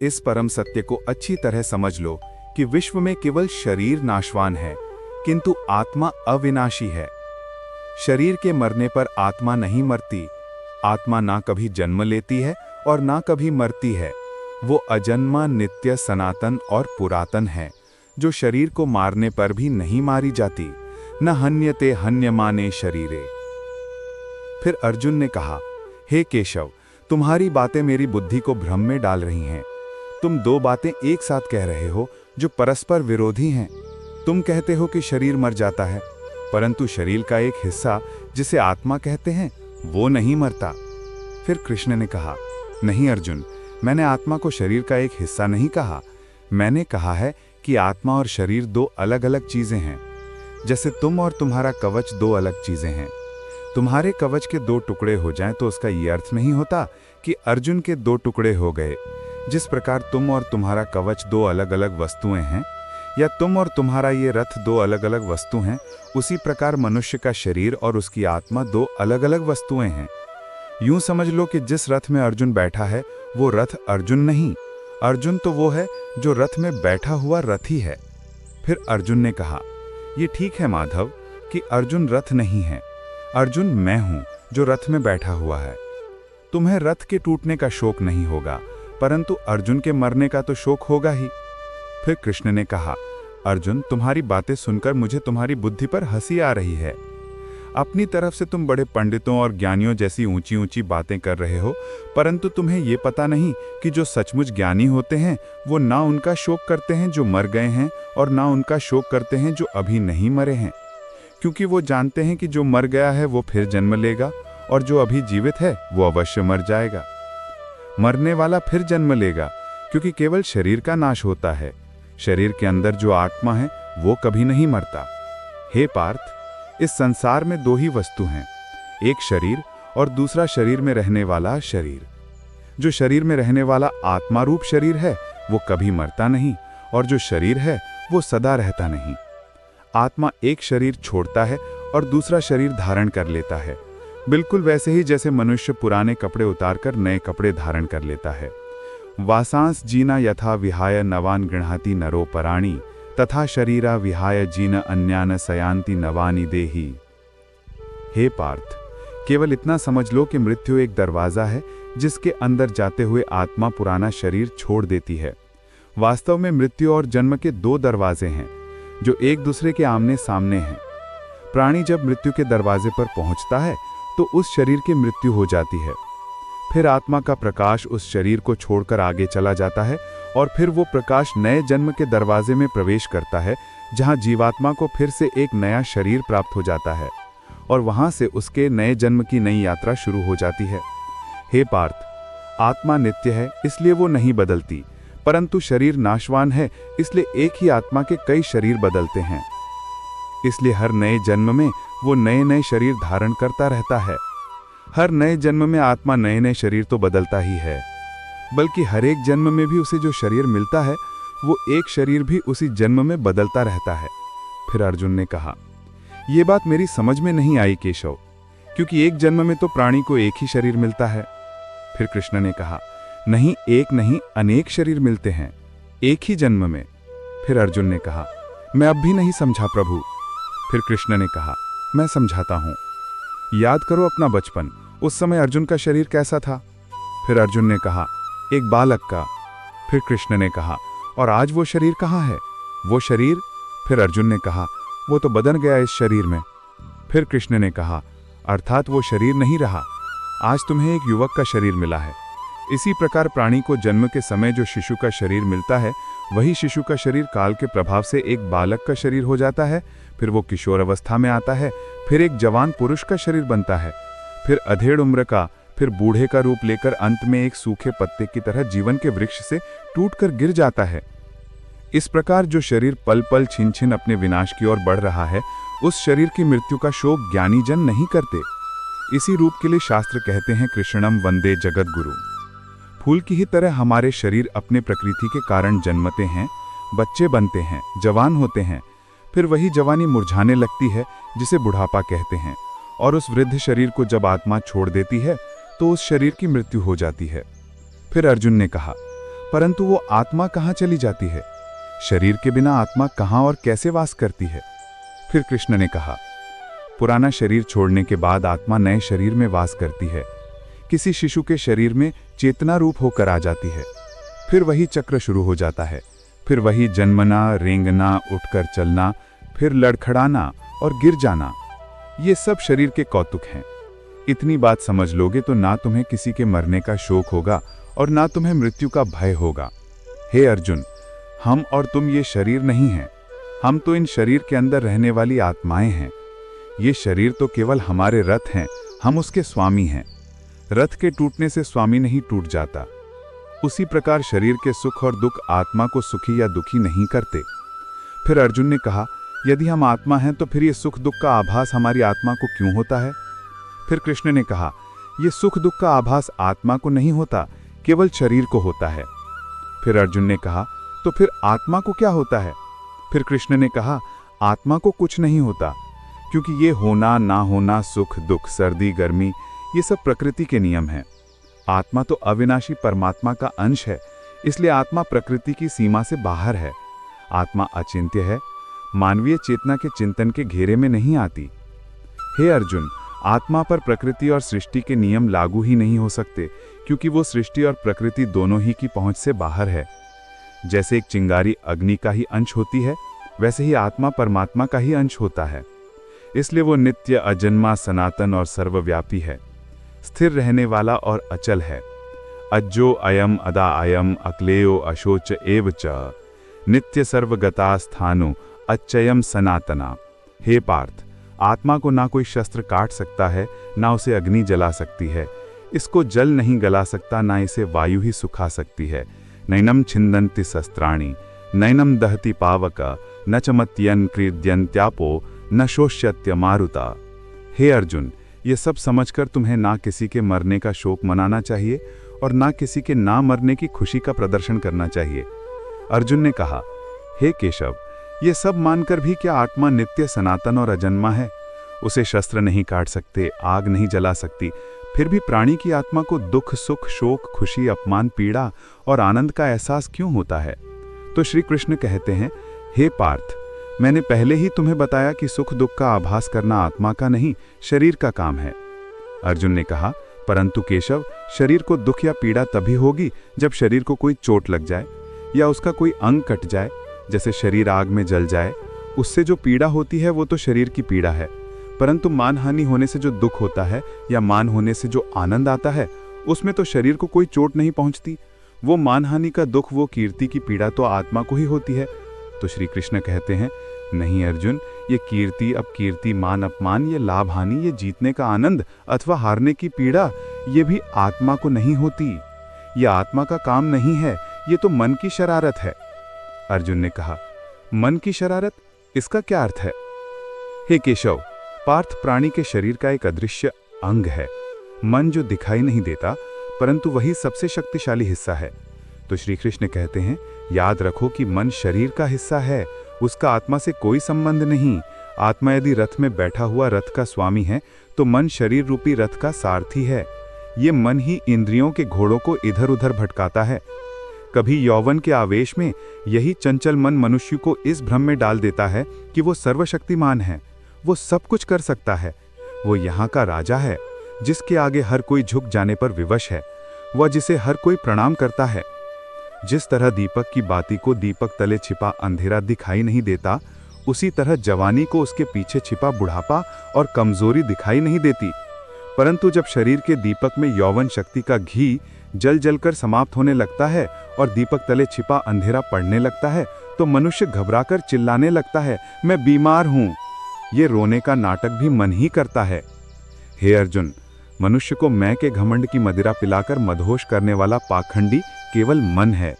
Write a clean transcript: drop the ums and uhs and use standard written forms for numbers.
इस परम सत्य को अच्छी तरह समझ लो कि विश्व में केवल शरीर नाशवान है, किंतु आत्मा अविनाशी है। शरीर के मरने पर आत्मा नहीं मरती। आत्मा ना कभी जन्म लेती है और ना कभी मरती है। वो अजन्मा, नित्य, सनातन और पुरातन है, जो शरीर को मारने पर भी नहीं मारी जाती। न हन्यते हन्यमाने शरीरे। फिर अर्जुन ने कहा, हे केशव, तुम्हारी बातें मेरी बुद्धि को भ्रम में डाल रही हैं। तुम दो बातें एक साथ कह रहे हो जो परस्पर विरोधी हैं। तुम कहते हो कि शरीर मर जाता है, परंतु शरीर का एक हिस्सा जिसे आत्मा कहते हैं वो नहीं मरता। फिर कृष्ण ने कहा, नहीं अर्जुन, मैंने आत्मा को शरीर का एक हिस्सा नहीं कहा। मैंने कहा है कि आत्मा और शरीर दो अलग अलग चीजें हैं। जैसे तुम और तुम्हारा कवच दो अलग चीजें हैं। तुम्हारे कवच के दो टुकड़े हो जाएं तो उसका ये अर्थ नहीं होता कि अर्जुन के दो टुकड़े हो गए। जिस प्रकार तुम और तुम्हारा कवच दो अलग अलग वस्तुएं हैं, या तुम और तुम्हारा ये रथ दो अलग अलग वस्तु हैं, उसी प्रकार मनुष्य का शरीर और उसकी आत्मा दो अलग अलग वस्तुएं हैं। यूं समझ लो कि जिस रथ में अर्जुन बैठा है वो रथ अर्जुन नहीं, अर्जुन तो वो है जो रथ में बैठा हुआ रथी है। फिर अर्जुन ने कहा, ये ठीक है माधव कि अर्जुन रथ नहीं है। अर्जुन मैं हूं जो रथ में बैठा हुआ है। तुम्हें रथ के टूटने का शोक नहीं होगा, परंतु अर्जुन के मरने का तो शोक होगा ही। फिर कृष्ण ने कहा, अर्जुन, तुम्हारी बातें सुनकर मुझे तुम्हारी बुद्धि पर हंसी आ रही है। अपनी तरफ से तुम बड़े पंडितों और ज्ञानियों जैसी ऊंची ऊंची बातें कर रहे हो, परंतु तुम्हें ये पता नहीं कि जो सचमुच ज्ञानी होते हैं वो ना उनका शोक करते हैं जो मर गए हैं, और ना उनका शोक करते हैं जो अभी नहीं मरे हैं, क्योंकि वो जानते हैं कि जो मर गया है वो फिर जन्म लेगा, और जो अभी जीवित है वो अवश्य मर जाएगा। मरने वाला फिर जन्म लेगा, क्योंकि केवल शरीर का नाश होता है। शरीर के अंदर जो आत्मा है वो कभी नहीं मरता। हे पार्थ, इस संसार में दो ही वस्तु हैं, एक शरीर और दूसरा शरीर में रहने वाला शरीर। जो शरीर में रहने वाला आत्मा रूप शरीर है वो कभी मरता नहीं, और जो शरीर है वो सदा रहता नहीं। आत्मा एक शरीर छोड़ता है और दूसरा शरीर धारण कर लेता है, बिल्कुल वैसे ही जैसे मनुष्य पुराने कपड़े उतारकर नए कपड़े धारण कर लेता है। वासांस जीना यथा विहाय नवान गृह्णाति नरो पराणी, तथा शरीरा विहाय जीन अन्यान सयांति नवानि देही। हे पार्थ, केवल इतना समझ लो कि मृत्यु एक दरवाजा है जिसके अंदर जाते हुए आत्मा पुराना शरीर छोड़ देती है। वास्तव में मृत्यु और जन्म के दो दरवाजे हैं जो एक दूसरे के आमने सामने हैं। प्राणी जब मृत्यु के दरवाजे पर पहुंचता है तो उस शरीर की मृत्यु हो जाती है। फिर आत्मा का प्रकाश उस शरीर को छोड़कर आगे चला जाता है, और फिर वो प्रकाश नए जन्म के दरवाजे में प्रवेश करता है, जहां जीवात्मा को फिर से एक नया शरीर प्राप्त हो जाता है, और वहां से उसके नए जन्म की नई यात्रा शुरू हो जाती है। हे पार्थ, आत्मा नित्य है इसलिए वो नहीं बदलती, परंतु शरीर नाशवान है इसलिए एक ही आत्मा के कई शरीर बदलते हैं। इसलिए हर नए जन्म में वो नए नए शरीर धारण करता रहता है। हर नए जन्म में आत्मा नए नए शरीर तो बदलता ही है, बल्कि हर एक जन्म में भी उसे जो शरीर मिलता है वो एक शरीर भी उसी जन्म में बदलता रहता है। फिर अर्जुन ने कहा, ये बात मेरी समझ में नहीं आई केशव, क्योंकि एक जन्म में तो प्राणी को एक ही शरीर मिलता है। फिर कृष्ण ने कहा, नहीं, एक नहीं, अनेक शरीर मिलते हैं एक ही जन्म में। फिर अर्जुन ने कहा, मैं अब भी नहीं समझा प्रभु। फिर कृष्ण ने कहा, मैं समझाता हूं। याद करो अपना बचपन, उस समय अर्जुन का शरीर कैसा था? फिर अर्जुन ने कहा, एक बालक का। फिर कृष्ण ने कहा, और आज वो शरीर कहाँ है? वो शरीर? फिर अर्जुन ने कहा, वो तो बदल गया इस शरीर में। फिर कृष्ण ने कहा, अर्थात वो शरीर नहीं रहा, आज तुम्हें एक युवक का शरीर मिला है। इसी प्रकार प्राणी को जन्म के समय जो शिशु का शरीर मिलता है, वही शिशु का शरीर काल के प्रभाव से एक बालक का शरीर हो जाता है, फिर वो किशोर अवस्था में आता है, फिर एक जवान पुरुष का शरीर बनता है, फिर अधेड़ उम्र का, फिर बूढ़े का रूप लेकर अंत में एक सूखे पत्ते की तरह जीवन के वृक्ष से टूटकर गिर जाता है। इस प्रकार जो शरीर पल पल छिन छिन अपने विनाश की ओर बढ़ रहा है, उस शरीर की मृत्यु का शोक ज्ञानी जन नहीं करते। इसी रूप के लिए शास्त्र कहते हैं, कृष्णम वंदे जगत गुरु। फूल की ही तरह हमारे शरीर अपने प्रकृति के कारण जन्मते हैं, बच्चे बनते हैं, जवान होते हैं, फिर वही जवानी मुरझाने लगती है जिसे बुढ़ापा कहते हैं, और उस वृद्ध शरीर को जब आत्मा छोड़ देती है तो उस शरीर की मृत्यु हो जाती है। फिर अर्जुन ने कहा, परंतु वो आत्मा कहाँ चली जाती है? शरीर के बिना आत्मा कहाँ और कैसे वास करती है? फिर कृष्ण ने कहा, पुराना शरीर छोड़ने के बाद आत्मा नए शरीर में वास करती है। किसी शिशु के शरीर में चेतना रूप होकर आ जाती है। फिर वही चक्र शुरू हो जाता है। फिर वही जन्मना, रेंगना, उठकर चलना, फिर लड़खड़ाना और गिर जाना। ये सब शरीर के कौतुक हैं। इतनी बात समझ लोगे तो ना तुम्हें किसी के मरने का शोक होगा और ना तुम्हें मृत्यु का भय होगा। हे अर्जुन, हम और तुम ये शरीर नहीं हैं। हम तो इन शरीर के अंदर रहने वाली आत्माएं हैं। ये शरीर तो केवल हमारे रथ हैं, हम उसके स्वामी हैं। रथ के टूटने से स्वामी नहीं टूट जाता। उसी प्रकार शरीर के सुख और दुख आत्मा को सुखी या दुखी नहीं करते। फिर अर्जुन ने कहा, यदि हम आत्मा हैं तो फिर ये सुख दुख का आभास हमारी आत्मा को क्यों होता है? फिर कृष्ण ने कहा, ये सुख दुख का आभास आत्मा को नहीं होता, केवल शरीर को होता है। फिर अर्जुन ने कहा, तो फिर आत्मा को क्या होता है? फिर कृष्ण ने कहा, आत्मा को कुछ नहीं होता, क्योंकि ये होना ना होना, सुख दुख, सर्दी गर्मी, ये सब प्रकृति के नियम हैं। आत्मा तो अविनाशी परमात्मा का अंश है, इसलिए आत्मा प्रकृति की सीमा से बाहर है। आत्मा अचिंत्य है, मानवीय चेतना के चिंतन के घेरे में नहीं आती। हे अर्जुन, आत्मा पर प्रकृति और सृष्टि के नियम लागू ही नहीं हो सकते, क्योंकि वो सृष्टि और प्रकृति दोनों ही की पहुंच से बाहर है। जैसे एक चिंगारी अग्नि का ही अंश होती है, वैसे ही आत्मा परमात्मा का ही अंश होता है। इसलिए वो नित्य, अजन्मा, सनातन और सर्वव्यापी है, स्थिर रहने वाला और अचल है। अज्जो अयम अदा अयम अक्लेयो अशोच एव च नित्य सर्वगता स्थानो अच्चयम सनातना। हे पार्थ, आत्मा को ना कोई शस्त्र काट सकता है, ना उसे अग्नि जला सकती है। इसको जल नहीं गला सकता, ना इसे वायु ही सुखा सकती है। नैनम छिंदन्ति शस्त्राणि नैनम दहति पावक न चमत्यन क्रीड्यन्त्यापो न शोष्यत्य मारुता। हे अर्जुन, ये सब समझकर तुम्हें ना किसी के मरने का शोक मनाना चाहिए और ना किसी के ना मरने की खुशी का प्रदर्शन करना चाहिए। अर्जुन ने कहा, हे केशव, ये सब मानकर भी क्या आत्मा नित्य, सनातन और अजन्मा है? उसे शस्त्र नहीं काट सकते, आग नहीं जला सकती, फिर भी प्राणी की आत्मा को दुख, सुख, शोक, खुशी, अपमान, पीड़ा और आनंद का एहसास क्यों होता है? तो श्री कृष्ण कहते हैं, हे पार्थ, मैंने पहले ही तुम्हें बताया कि सुख दुख का आभास करना आत्मा का नहीं, शरीर का काम है। अर्जुन ने कहा, परंतु केशव, शरीर को दुख या पीड़ा तभी होगी जब शरीर को कोई चोट लग जाए या उसका कोई अंग कट जाए, जैसे शरीर आग में जल जाए। उससे जो पीड़ा होती है वो तो शरीर की पीड़ा है, परंतु मानहानि होने से जो दुख होता है या मान होने से जो आनंद आता है, उसमें तो शरीर को कोई चोट नहीं पहुंचती। वो मानहानि का दुख, वो कीर्ति की पीड़ा तो आत्मा को ही होती है। तो श्री कृष्ण कहते हैं, नहीं अर्जुन, ये कीर्ति, अपकीर्ति, मान अपमान, ये लाभ हानि, ये जीतने का आनंद अथवा हारने की पीड़ा, ये भी आत्मा को नहीं होती। ये आत्मा का काम नहीं है, ये तो मन की शरारत है। अर्जुन ने कहा, मन की शरारत, इसका क्या अर्थ है? हे केशव, पार्थ प्राणी के शरीर का एक अदृश्य अंग है, मन, जो दिखाई नहीं देता, परंतु वही सबसे शक्तिशाली हिस्सा है। तो श्री कृष्ण कहते हैं, याद रखो कि मन शरीर का हिस्सा है, उसका आत्मा से कोई संबंध नहीं। आत्मा यदि रथ में बैठा हुआ रथ का स्वामी है, तो मन शरीर रूपी रथ का सारथी है। ये मन ही इंद्रियों के घोड़ों को इधर उधर भटकाता है। कभी यौवन के आवेश में यही चंचल मन मनुष्य को इस भ्रम में डाल देता है कि वो सर्वशक्तिमान है, वो सब कुछ कर सकता है, वो यहाँ का राजा है, जिसके आगे हर कोई झुक जाने पर विवश है, वह जिसे हर कोई प्रणाम करता है। जिस तरह दीपक की बाती को दीपक तले छिपा अंधेरा दिखाई नहीं देता, उसी तरह जवानी को उसके पीछे छिपा बुढ़ापा और कमजोरी दिखाई नहीं देती। परंतु जब शरीर के दीपक में यौवन शक्ति का घी जल जलकर समाप्त होने लगता है और दीपक तले छिपा अंधेरा पड़ने लगता है, तो मनुष्य घबराकर चिल्लाने लगता है, मैं बीमार हूं। ये रोने का नाटक भी मन ही करता है। हे अर्जुन, मनुष्य को मैं के घमंड की मदिरा पिलाकर मदहोश करने वाला पाखंडी केवल मन है।